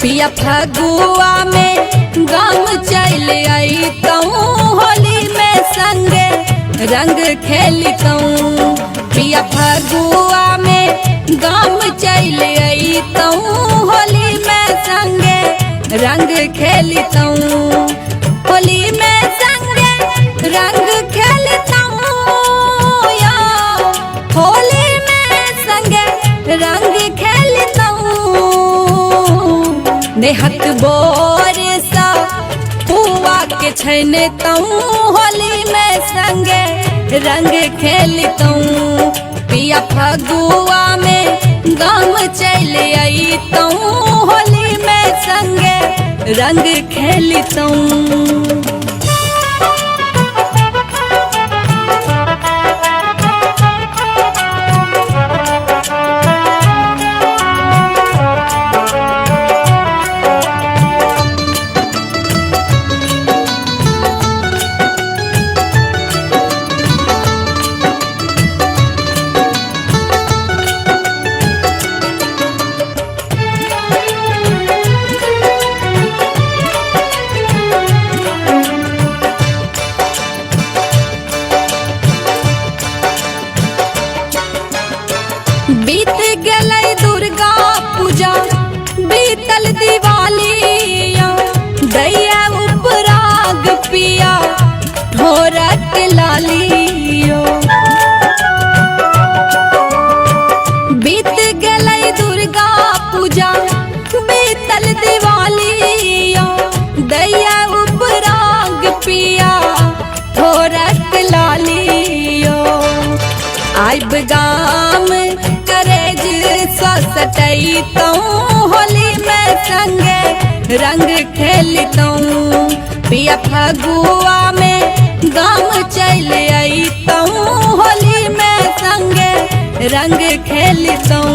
पिया फगुआ में गाम चल अइतऊँ होली में संगे रंग खेलतऊँ। पिया फगुआ में गाम चल अइतऊँ होली में संगे रंग खेलतऊँ। होली में संगे रंग खेलतऊँ या होली में संगे रंग खेलतऊँ। नेहत बोर सा पुआ के छनतऊँ होली में संगे रंग खेलतऊँ। पिया फगुआ में गाम चल अइतऊँ होली में संगे रंग खेलतऊँ। बीत गलई दुर्गा पूजा बीतल दिवाली दैया उपराग पिया ढोरक लालियो। बीत गलई दुर्गा पूजा बीतल दिवाली दैया उपराग पिया ढोरक लालियो। आइब गाम सटैतऊँ होली में संगे रंग खेलतऊँ। पिया फगुआ में गाम चल अइतऊँ होली में संगे रंग खेलतऊँ।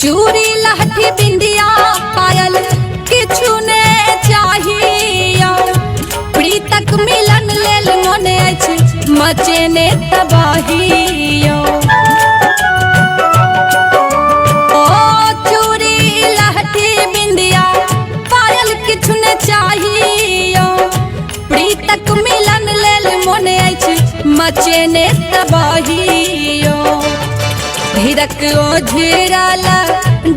चूड़ी लहठी बिंदिया पायल किछु ने चाहिए। प्रीतक मिलन लेल मोने अछि मचेने तबाही। ओ चूड़ी लहठी बिंदिया पायल किछु ने चाहिए। प्रीतक मिलन लेल मोने अछि मचेने तबाही। धीरक ओझरला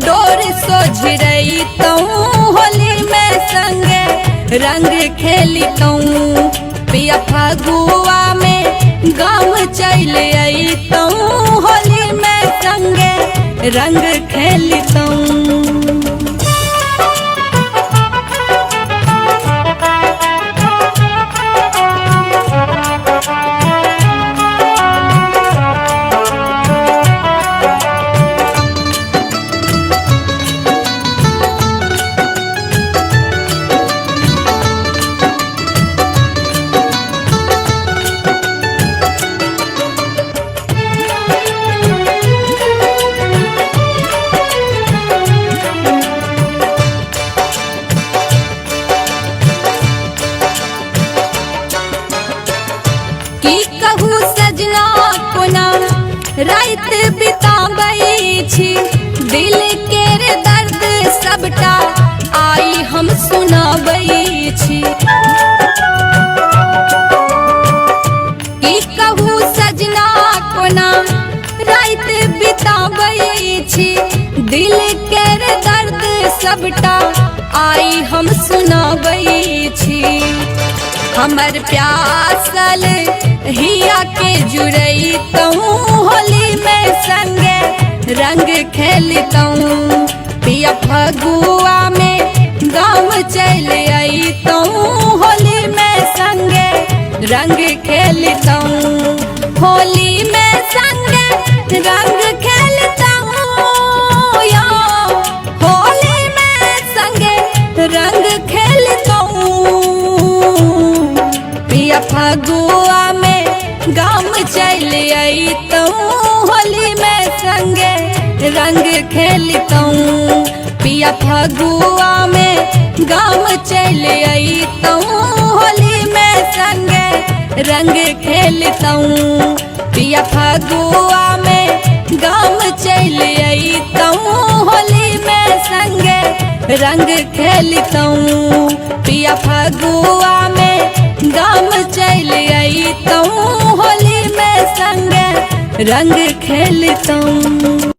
डोर सोझरैतऊँ होली में संगे रंग खेलतऊँ। पिया फगुआ में गाम चल अइतऊँ होली में संगे रंग खेलतऊँ। रात बिताबै छी दिल केर दर्द सबटा आई हम सुनाबै छी। की कहूँ सजना कोना रात बिताबै छी दिल केर दर्द सबटा आई हम सुनाबै छी। हमर प्यासल हिया के जुड़ैतऊँ होली में संगे रंग खेलतऊँ। पिया फगुआ में गाम चल अइतऊँ होली में संगे रंग खेलतऊँ। होली में संगे रंग खेलतऊँ या होली में रंग खेलतऊँ पिया फगुआ में गाँव चल अइतऊँ होली में संगे रंग खेलतऊँ पिया फगुआ में गाँव चल अइतऊँ होली में संगे रंग खेलतऊँ पिया फगुआ में गाँव चल अइतऊँ होली में संगे रंग खेलतऊँ।